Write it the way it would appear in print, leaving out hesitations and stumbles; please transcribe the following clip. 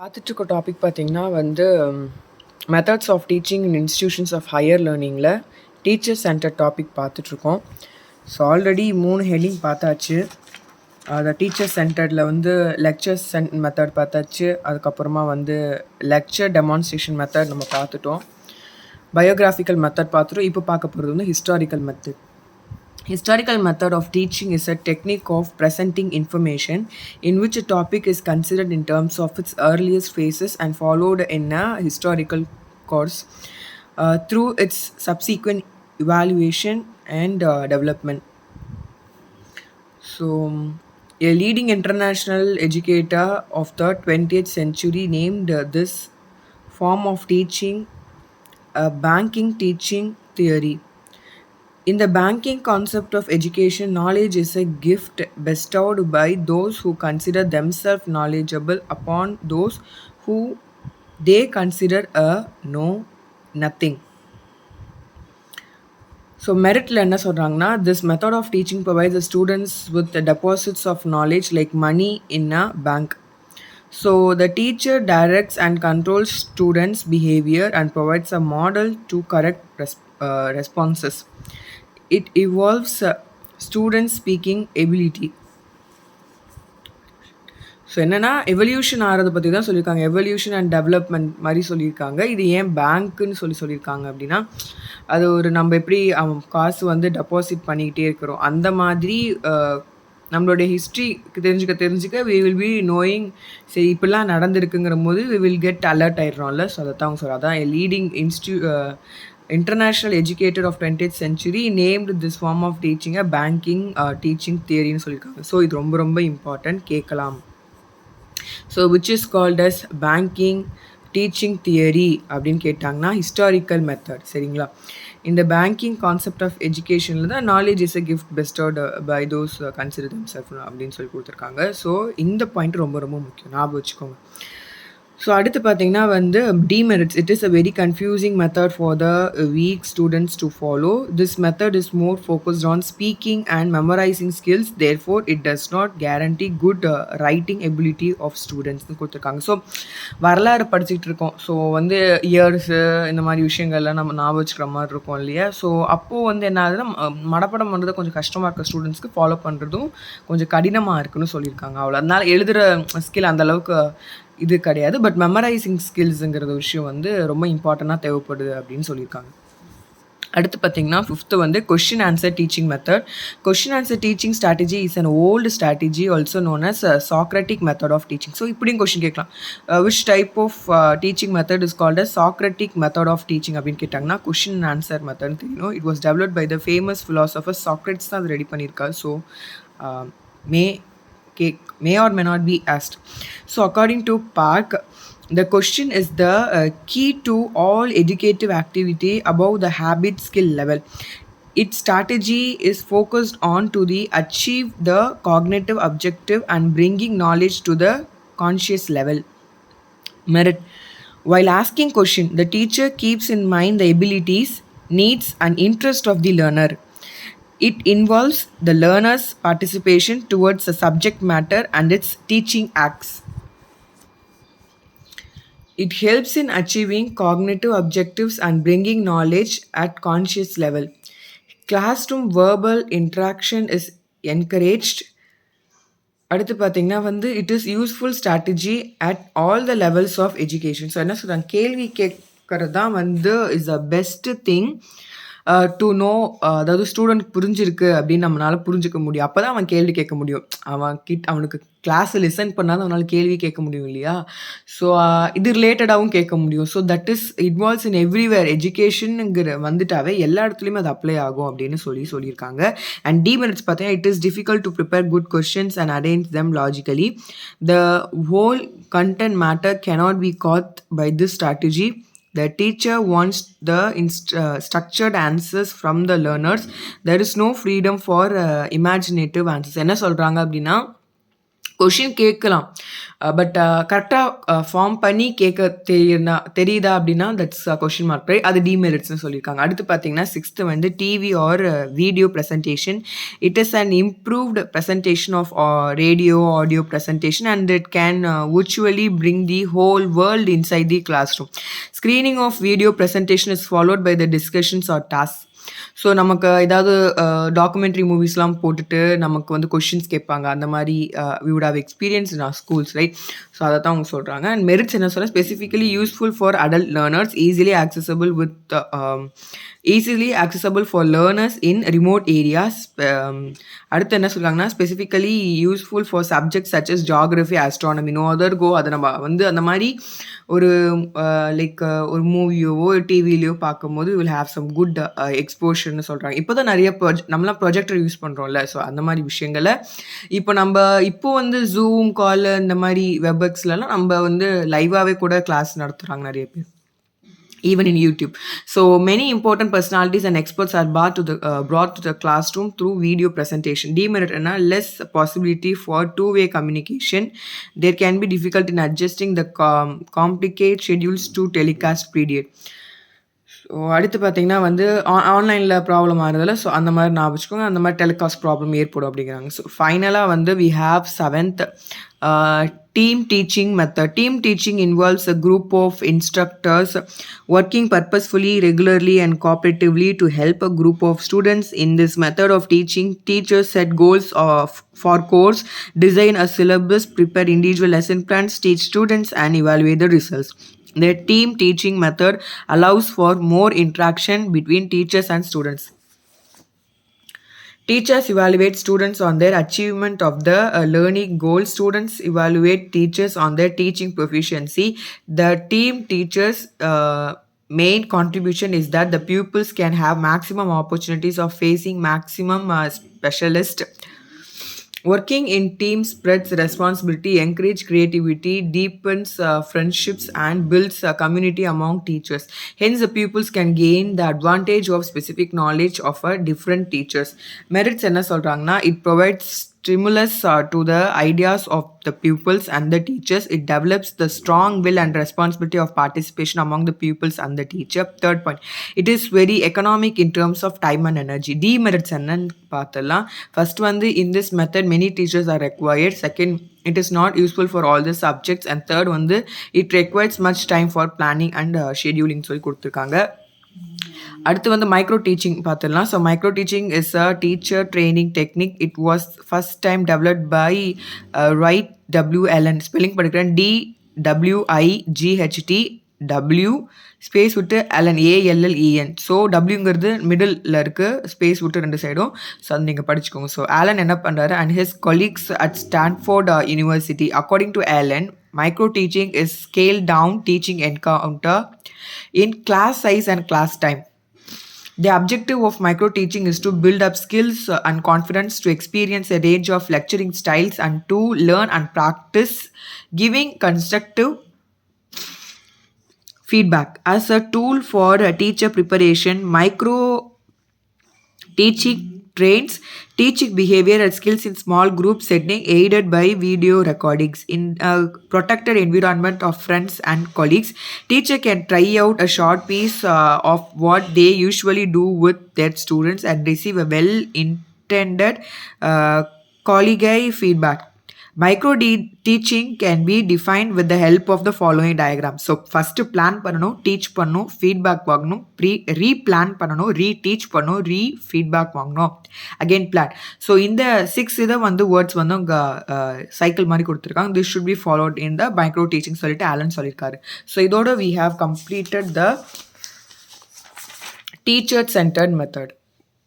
பார்த்துட்டு இருக்க டாபிக் பார்த்தீங்கன்னா methods of teaching in institutions of higher லேர்னிங்கில் டீச்சர் சென்டர் டாபிக் பார்த்துட்ருக்கோம். ஸோ ஆல்ரெடி 3 ஹெட்டிங் பார்த்தாச்சு. அதை டீச்சர் சென்டரில் லெக்சர்ஸ் மெத்தட் பார்த்தாச்சு. அதுக்கப்புறமா லெக்சர் டெமான்ஸ்ட்ரேஷன் மெத்தட் நம்ம பார்த்துட்டோம். பயோகிராஃபிக்கல் மெத்தட் பார்த்துட்டோம். இப்போ பார்க்க போகிறது historical method. Historical method of teaching is a technique of presenting information in which a topic is considered in terms of its earliest phases and followed in a historical course through its subsequent evaluation and development. So, a leading international educator of the 20th century named this form of teaching a banking teaching theory. In the banking concept of education, knowledge is a gift bestowed by those who consider themselves knowledgeable upon those who they consider a know nothing. So, meritல என்ன சொல்றாங்கன்னா, this method of teaching provides the students with the deposits of knowledge like money in a bank. So, the teacher directs and controls students' behavior and provides a model to correct responses. It evolves student speaking ability. So என்னென்னா evolution ஆகிறத பற்றி தான் சொல்லியிருக்காங்க. Evolution and development மாதிரி சொல்லியிருக்காங்க. இது ஏன் பேங்க்குன்னு சொல்லியிருக்காங்க அப்படின்னா, அது ஒரு நம்ம எப்படி காசு டெபாசிட் பண்ணிக்கிட்டே இருக்கிறோம், அந்த மாதிரி நம்மளுடைய ஹிஸ்ட்ரி தெரிஞ்சுக்க வி வில் பி நோயிங். சரி இப்படிலாம் நடந்திருக்குங்கிற போது வி வில் கெட் அலர்ட் ஆயிடுறோம்ல. ஸோ அதை தான் அவங்க சொல்கிறாங்க. அதான் leading international educator of 20th century named this form of teaching a banking teaching theory னு சொல்லியிருக்காங்க. ஸோ இது ரொம்ப ரொம்ப இம்பார்ட்டன்ட், கேட்கலாம். So which is called as banking teaching theory அப்படின்னு கேட்டாங்கன்னா ஹிஸ்டாரிக்கல் மெத்தட். சரிங்களா? இந்த பேங்கிங் கான்செப்ட் ஆஃப் எஜுகேஷனில் தான் knowledge is a gift bestowed by those consider themself அப்படின்னு சொல்லி கொடுத்துருக்காங்க. ஸோ இந்த பாயிண்ட் ரொம்ப ரொம்ப முக்கியம், ஞாபகம் வச்சுக்கோங்க. ஸோ அடுத்து பார்த்தீங்கன்னா demerits. It is a very confusing method for the weak students to follow. This method is more focused on speaking and memorizing skills. Therefore, it does not guarantee good writing ability of students கொடுத்துருக்காங்க. So வரலாறு படிச்சுட்டு இருக்கோம். So years இந்த மாதிரி விஷயங்கள்லாம் நம்ம ஞாபகம் வச்சுக்கிற மாதிரி இருக்கும் இல்லையா? ஸோ அப்போது என்ன ஆகுதுன்னா, மனப்படம் பண்ணுறது கொஞ்சம் கஷ்டமாக இருக்க ஸ்டூடெண்ட்ஸ்க்கு ஃபாலோ பண்ணுறதும் கொஞ்சம் கடினமாக இருக்குன்னு சொல்லியிருக்காங்க. அவ்வளோ அதனால் எழுதுகிற ஸ்கில் அந்தளவுக்கு இது கிடையாது. பட் மெமரைசிங் ஸ்கில்ஸுங்கிற விஷயம் ரொம்ப இம்பார்ட்டண்ட்டாக தேவைப்படுது அப்படின்னு சொல்லியிருக்காங்க. அடுத்து பார்த்தீங்கன்னா 5th question answer teaching method. Question answer teaching strategy is an old strategy also known as Socratic method of teaching. So இப்படியும் கொஷின் கேட்கலாம். Which type of teaching method is called as Socratic method of teaching அப்படின்னு கேட்டாங்கன்னா question answer மெத்தட்னு தெரியணும். It was developed by the famous philosopher Socrates தான் அது ready பண்ணியிருக்காரு. So may or may not be asked. So according to Park, the question is the key to all educative activity above the habit skill level. Its strategy is focused on to achieve the cognitive objective and bringing knowledge to the conscious level. Merit. While asking question, the teacher keeps in mind the abilities, needs and interest of the learner. It involves the learner's participation towards the subject matter and its teaching acts. It helps in achieving cognitive objectives and bringing knowledge at conscious level. Classroom verbal interaction is encouraged. அடுத்து பார்த்தீங்கன்னா it is useful strategy at all the levels of education. So என்ன சொல்கிறாங்க, கேள்வி கேட்கறது தான் is the best thing to know. அதாவது student புரிஞ்சிருக்கு அப்படின்னு நம்மளால் புரிஞ்சிக்க முடியும். அப்போ தான் அவன் கேள்வி கேட்க முடியும். அவனுக்கு கிளாஸை லிசன் பண்ணாத அவனால் கேள்வி கேட்க முடியும் இல்லையா? ஸோ இது ரிலேட்டடாகவும் கேட்க முடியும். So that is involves in everywhere. எஜுகேஷனுங்கிற வந்துட்டாவே எல்லா இடத்துலையுமே அது அப்ளை ஆகும் அப்படின்னு சொல்லியிருக்காங்க. அண்ட் டிமெரிட்ஸ் பார்த்தீங்கன்னா, it is difficult to prepare good questions and arrange them logically. The whole content matter cannot be caught by this strategy. The teacher wants the structured answers from the learners. There is no freedom for imaginative answers. என்ன சொல்கிறாங்க அப்படின்னா, question கேட்கலாம். But கரெக்ட்டா form பண்ணி கேட்க தெரியுதா அப்படின்னா that's question mark, right? அது டிமெரிட்ஸ்னு சொல்லியிருக்காங்க. அடுத்து பார்த்தீங்கன்னா, 6th வந்து TV or video presentation. It is an improved presentation of radio, audio presentation and it can virtually bring the whole world inside the classroom. Screening of video presentation is followed by the discussions or tasks. So நமக்கு ஏதாவது documentary மூவிஸ்லாம் போட்டுட்டு நமக்கு வந்து questions கேட்பாங்க. அந்த மாதிரி we would have experience in our schools, right? So அதை தான் அவங்க சொல்கிறாங்க. அண்ட் மெரிட்ஸ் என்ன சொல்ல, specifically useful for adult learners, easily accessible for learners in remote areas. அடுத்து என்ன சொல்கிறாங்கன்னா, specifically useful for subjects such as geography, astronomy. No other go. அதை நம்ம வந்து அந்த மாதிரி ஒரு லைக் ஒரு மூவியோவோ டிவிலையோ பார்க்கும்போது வில் ஹேவ் சம் குட் எக்ஸ்போஷர்னு சொல்கிறாங்க. இப்போ தான் நிறைய நம்மளாம் ப்ரொஜெக்டர் யூஸ் பண்ணுறோம்ல. ஸோ அந்த மாதிரி விஷயங்களை இப்போ வந்து ஜூம் கால் இந்த மாதிரி வெப்எக்ஸ்லலாம் நம்ம வந்து லைவாகவே கூட கிளாஸ் நடத்துகிறாங்க நிறைய பேர், even in YouTube. So many important personalities and experts are brought to the classroom through video presentation. Demerit and less possibility for two-way communication. There can be difficulty in adjusting the complicated schedules to telecast period. So அடுத்து பார்த்தீங்கன்னா வந்து ஆன்லைனில் problem ஆகிறதுல, so அந்த மாதிரி நான் வச்சுக்கோங்க, அந்த மாதிரி டெலிகாஸ்ட் ப்ராப்ளம் ஏற்படும் அப்படிங்கிறாங்க. ஸோ ஃபைனலாக வந்து we have 7th team teaching method. Team teaching involves a group of instructors working purposefully, regularly and cooperatively to help a group of students. In this method of teaching, teachers set goals for course, design a syllabus, prepare individual lesson plans, teach students and evaluate the results. The team teaching method allows for more interaction between teachers and students. Teachers evaluate students on their achievement of the learning goals. Students evaluate teachers on their teaching proficiency. The team teachers' main contribution is that the pupils can have maximum opportunities of facing maximum specialist. Working in teams spreads responsibility, encourages creativity, deepens friendships and builds a community among teachers. Hence, the pupils can gain the advantage of specific knowledge of different teachers. Merits enna solranga, it provides stimulus to the ideas of the pupils and the teachers. It develops the strong will and responsibility of participation among the pupils and the teacher. Third point, it is very economic in terms of time and energy. Demerits என்னன்னு பார்த்தலாம். First வந்து in this method many teachers are required. Second, it is not useful for all the subjects. And third வந்து it requires much time for planning and scheduling சொல்லி கொடுத்துருக்காங்க. அடுத்து வந்து micro teaching பார்த்துடலாம். So micro teaching is a teacher training technique. It was first time developed by Dwight W Allen. Spelling படிக்கிறேன், DWIGHT space விட்டு Allen ALLEN. So டபிள்யூங்கிறது middle இருக்குது, space விட்டு 2 சைடும். ஸோ அது நீங்கள் படிச்சுக்கோங்க. ஸோ ஆலன் என்ன பண்ணுறாரு and his colleagues at Stanford University. According to Allen, micro teaching is scaled down teaching encounter in class size and class time. The objective of micro teaching is to build up skills and confidence, to experience a range of lecturing styles and to learn and practice giving constructive feedback. As a tool for teacher preparation, micro teaching trains teaching behavior and skills in small group setting aided by video recordings. In a protected environment of friends and colleagues, teacher can try out a short piece of what they usually do with their students and receive a well-intended collegiate feedback. Micro teaching can be defined with the help of the following diagram. So first plan பண்ணனும், teach பண்ணனும், feedback வாங்கணும், re-plan பண்ணனும், re-teach பண்ணனும், re-feedback வாங்கணும், again plan. So இந்த 6 இதை வந்து words வந்து உங்க cycle மாதிரி கொடுத்துருக்காங்க. This should be followed in the micro teaching சொல்லிட்டு ஆலன் சொல்லியிருக்காரு. So இதோட we have completed the teacher centered method.